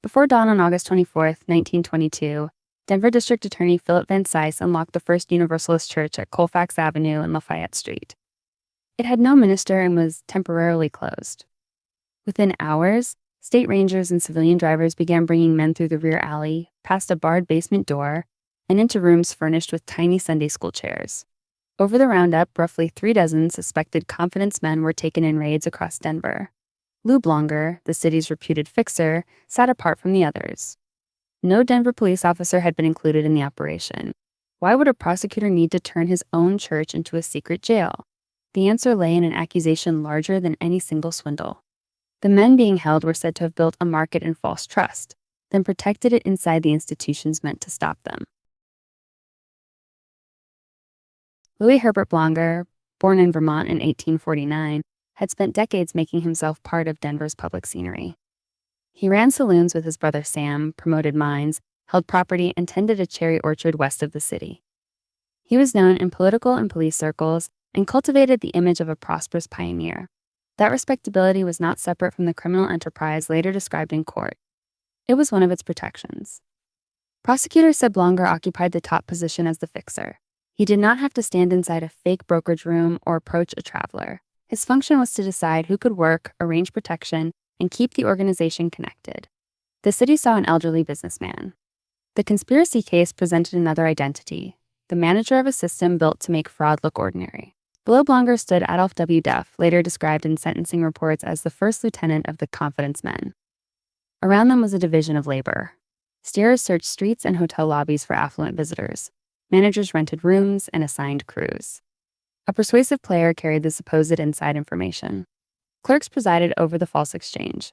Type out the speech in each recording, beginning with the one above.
Before dawn on August 24th, 1922, Denver District Attorney Philip Van Cise unlocked the first Universalist church at Colfax Avenue and Lafayette Street. It had no minister and was temporarily closed. Within hours, state rangers and civilian drivers began bringing men through the rear alley, past a barred basement door, and into rooms furnished with tiny Sunday school chairs. Over the roundup, roughly 36 suspected confidence men were taken in raids across Denver. Lou Blonger, the city's reputed fixer, sat apart from the others. No Denver police officer had been included in the operation. Why would a prosecutor need to turn his own church into a secret jail? The answer lay in an accusation larger than any single swindle. The men being held were said to have built a market in false trust, then protected it inside the institutions meant to stop them. Louis Herbert Blonger, born in Vermont in 1849, had spent decades making himself part of Denver's public scenery. He ran saloons with his brother Sam, promoted mines, held property, and tended a cherry orchard west of the city. He was known in political and police circles and cultivated the image of a prosperous pioneer. That respectability was not separate from the criminal enterprise later described in court. It was one of its protections. Prosecutors said Blonger occupied the top position as the fixer. He did not have to stand inside a fake brokerage room or approach a traveler. His function was to decide who could work, arrange protection, and keep the organization connected. The city saw an elderly businessman. The conspiracy case presented another identity, the manager of a system built to make fraud look ordinary. Below Blonger stood Adolph W. Duff, later described in sentencing reports as the first lieutenant of the confidence men. Around them was a division of labor. Steerers searched streets and hotel lobbies for affluent visitors. Managers rented rooms and assigned crews. A persuasive player carried the supposed inside information. Clerks presided over the false exchange.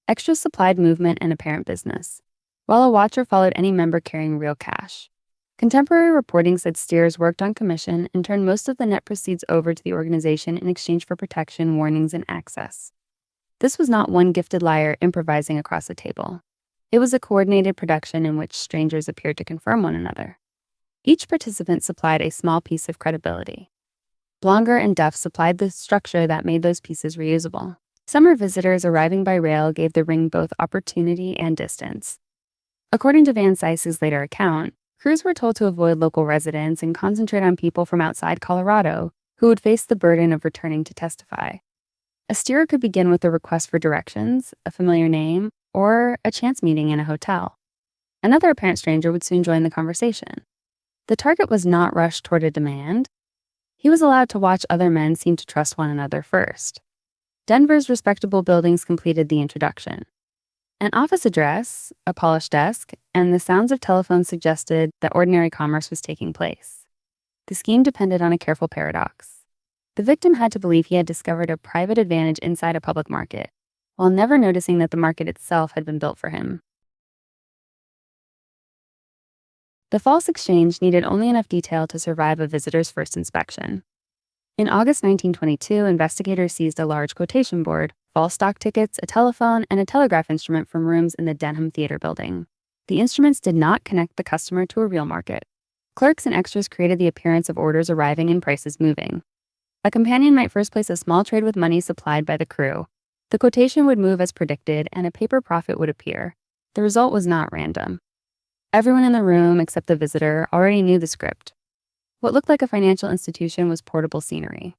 Extras supplied movement and apparent business, while a watcher followed any member carrying real cash. Contemporary reporting said steerers worked on commission and turned most of the net proceeds over to the organization in exchange for protection, warnings, and access. This was not one gifted liar improvising across a table. It was a coordinated production in which strangers appeared to confirm one another. Each participant supplied a small piece of credibility. Blonger and Duff supplied the structure that made those pieces reusable. Summer visitors arriving by rail gave the ring both opportunity and distance. According to Van Cise's later account, crews were told to avoid local residents and concentrate on people from outside Colorado who would face the burden of returning to testify. A steerer could begin with a request for directions, a familiar name, or a chance meeting in a hotel. Another apparent stranger would soon join the conversation. The target was not rushed toward a demand. He was allowed to watch other men seem to trust one another first. Denver's respectable buildings completed the introduction. An office address, a polished desk, and the sounds of telephones suggested that ordinary commerce was taking place. The scheme depended on a careful paradox. The victim had to believe he had discovered a private advantage inside a public market, while never noticing that the market itself had been built for him. The false exchange needed only enough detail to survive a visitor's first inspection. In August 1922, investigators seized a large quotation board, false stock tickets, a telephone, and a telegraph instrument from rooms in the Denham Theater building. The instruments did not connect the customer to a real market. Clerks and extras created the appearance of orders arriving and prices moving. A companion might first place a small trade with money supplied by the crew. The quotation would move as predicted, and a paper profit would appear. The result was not random. Everyone in the room, except the visitor, already knew the script. What looked like a financial institution was portable scenery.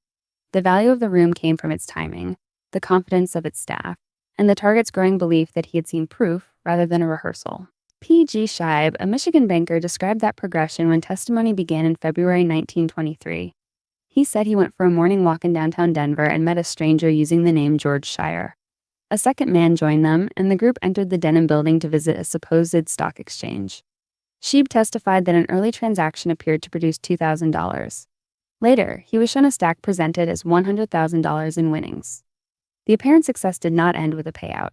The value of the room came from its timing, the confidence of its staff, and the target's growing belief that he had seen proof rather than a rehearsal. P.G. Scheib, a Michigan banker, described that progression when testimony began in February 1923. He said he went for a morning walk in downtown Denver and met a stranger using the name George Shire. A second man joined them, and the group entered the Denham building to visit a supposed stock exchange. Scheib testified that an early transaction appeared to produce $2,000. Later, he was shown a stack presented as $100,000 in winnings. The apparent success did not end with a payout.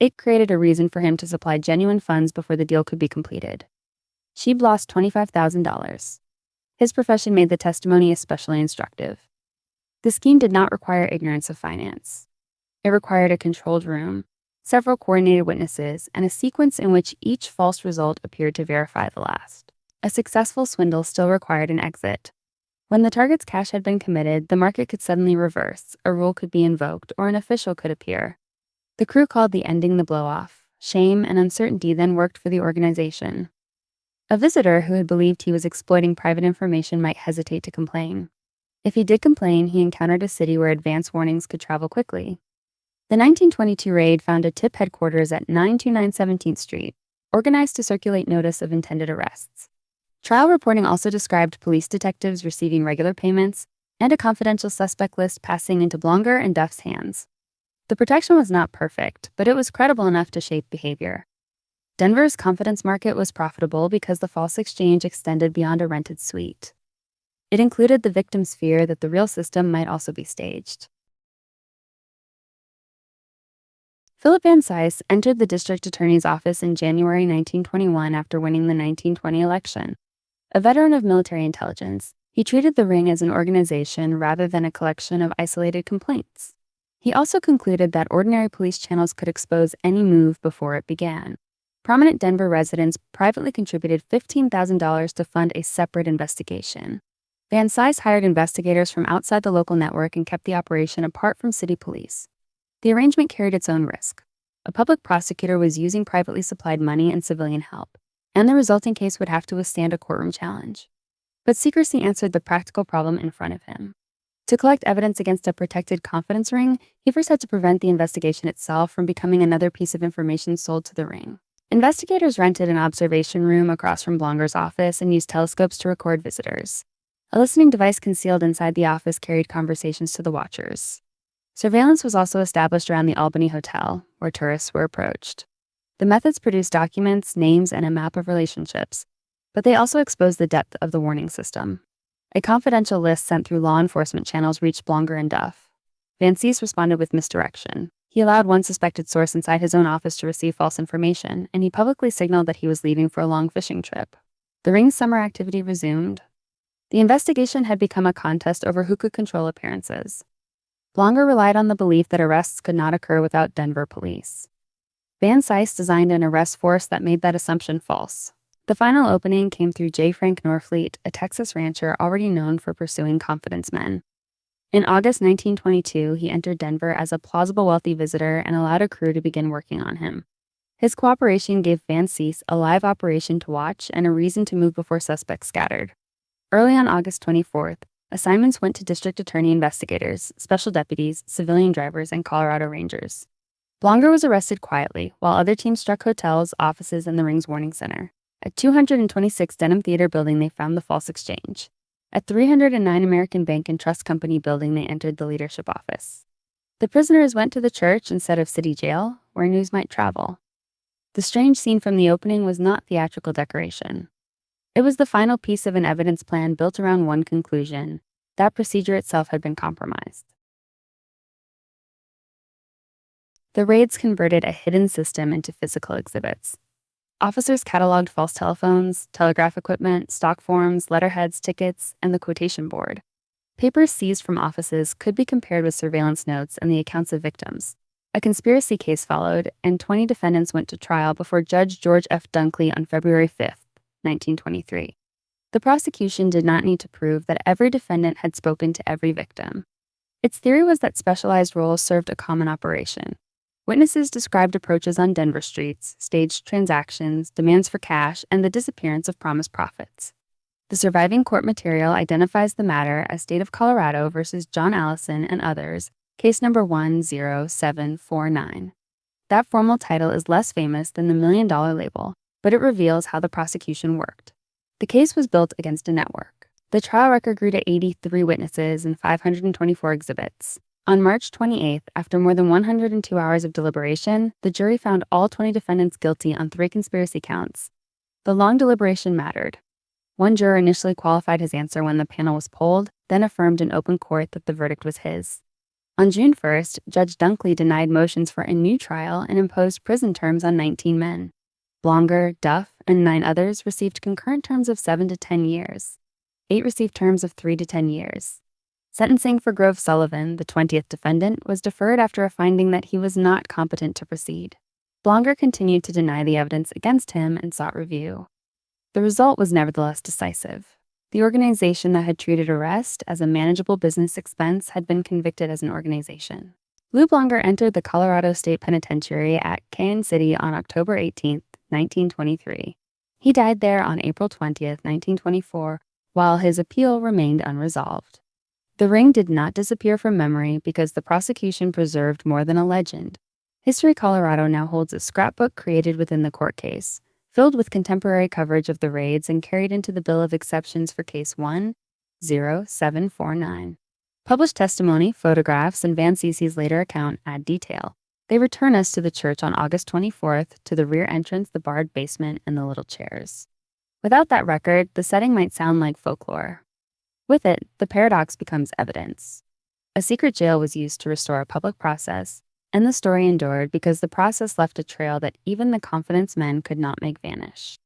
It created a reason for him to supply genuine funds before the deal could be completed. Scheib lost $25,000. His profession made the testimony especially instructive. The scheme did not require ignorance of finance. It required a controlled room, several coordinated witnesses, and a sequence in which each false result appeared to verify the last. A successful swindle still required an exit. When the target's cash had been committed, the market could suddenly reverse, a rule could be invoked, or an official could appear. The crew called the ending the blow-off. shame, and uncertainty then worked for the organization. A visitor who had believed he was exploiting private information might hesitate to complain. If he did complain, he encountered a city where advance warnings could travel quickly. The 1922 raid found a tip headquarters at 929 17th Street, organized to circulate notice of intended arrests. Trial reporting also described police detectives receiving regular payments and a confidential suspect list passing into Blonger and Duff's hands. The protection was not perfect, but it was credible enough to shape behavior. Denver's confidence market was profitable because the false exchange extended beyond a rented suite. It included the victim's fear that the real system might also be staged. Philip Van Cise entered the district attorney's office in January 1921 after winning the 1920 election. A veteran of military intelligence, he treated the ring as an organization rather than a collection of isolated complaints. He also concluded that ordinary police channels could expose any move before it began. Prominent Denver residents privately contributed $15,000 to fund a separate investigation. Van Cise hired investigators from outside the local network and kept the operation apart from city police. The arrangement carried its own risk. A public prosecutor was using privately supplied money and civilian help, and the resulting case would have to withstand a courtroom challenge. But secrecy answered the practical problem in front of him. To collect evidence against a protected confidence ring, he first had to prevent the investigation itself from becoming another piece of information sold to the ring. Investigators rented an observation room across from Blonger's office and used telescopes to record visitors. A listening device concealed inside the office carried conversations to the watchers. Surveillance was also established around the Albany Hotel, where tourists were approached. The methods produced documents, names, and a map of relationships, but they also exposed the depth of the warning system. A confidential list sent through law enforcement channels reached Blonger and Duff. Van Cise responded with misdirection. He allowed one suspected source inside his own office to receive false information, and he publicly signaled that he was leaving for a long fishing trip. The ring's summer activity resumed. The investigation had become a contest over who could control appearances. Blonger relied on the belief that arrests could not occur without Denver police. Van Cise designed an arrest force that made that assumption false. The final opening came through J. Frank Norfleet, a Texas rancher already known for pursuing confidence men. In August 1922, he entered Denver as a plausible wealthy visitor and allowed a crew to begin working on him. His cooperation gave Van Cise a live operation to watch and a reason to move before suspects scattered. Early on August 24th, assignments went to district attorney investigators, special deputies, civilian drivers, and Colorado Rangers. Blonger was arrested quietly, while other teams struck hotels, offices, and the ring's warning center. At 226 Denham Theater building, they found the false exchange. At 309 American Bank and Trust Company building, they entered the leadership office. The prisoners went to the church instead of city jail, where news might travel. The strange scene from the opening was not theatrical decoration. It was the final piece of an evidence plan built around one conclusion: that procedure itself had been compromised. The raids converted a hidden system into physical exhibits. Officers cataloged false telephones, telegraph equipment, stock forms, letterheads, tickets, and the quotation board. Papers seized from offices could be compared with surveillance notes and the accounts of victims. A conspiracy case followed, and 20 defendants went to trial before Judge George F. Dunkley on February 5th. 1923. The prosecution did not need to prove that every defendant had spoken to every victim. Its theory was that specialized roles served a common operation. Witnesses described approaches on Denver streets, staged transactions, demands for cash, and the disappearance of promised profits. The surviving court material identifies the matter as State of Colorado versus John Allison and others, case number 10749. That formal title is less famous than the $1 million label, but it reveals how the prosecution worked. The case was built against a network. The trial record grew to 83 witnesses and 524 exhibits. On March 28th, after more than 102 hours of deliberation, the jury found all 20 defendants guilty on 3 conspiracy counts. The long deliberation mattered. One juror initially qualified his answer when the panel was polled, then affirmed in open court that the verdict was his. On June 1st, Judge Dunkley denied motions for a new trial and imposed prison terms on 19 men. Blonger, Duff, and 9 others received concurrent terms of 7 to 10 years. 8 received terms of 3 to 10 years. Sentencing for Grove Sullivan, the 20th defendant, was deferred after a finding that he was not competent to proceed. Blonger continued to deny the evidence against him and sought review. The result was nevertheless decisive. The organization that had treated arrest as a manageable business expense had been convicted as an organization. Lou Blonger entered the Colorado State Penitentiary at Cañon City on October 18, 1923. He died there on April 20th, 1924, while his appeal remained unresolved. The ring did not disappear from memory because the prosecution preserved more than a legend. History Colorado now holds a scrapbook created within the court case, filled with contemporary coverage of the raids and carried into the Bill of Exceptions for Case 10749. Published testimony, photographs, and Van Cise's later account add detail. They return us to the church on August 24th, to the rear entrance, the barred basement, and the little chairs. Without that record, the setting might sound like folklore. With it, the paradox becomes evidence. A secret jail was used to restore a public process, and the story endured because the process left a trail that even the confidence men could not make vanish.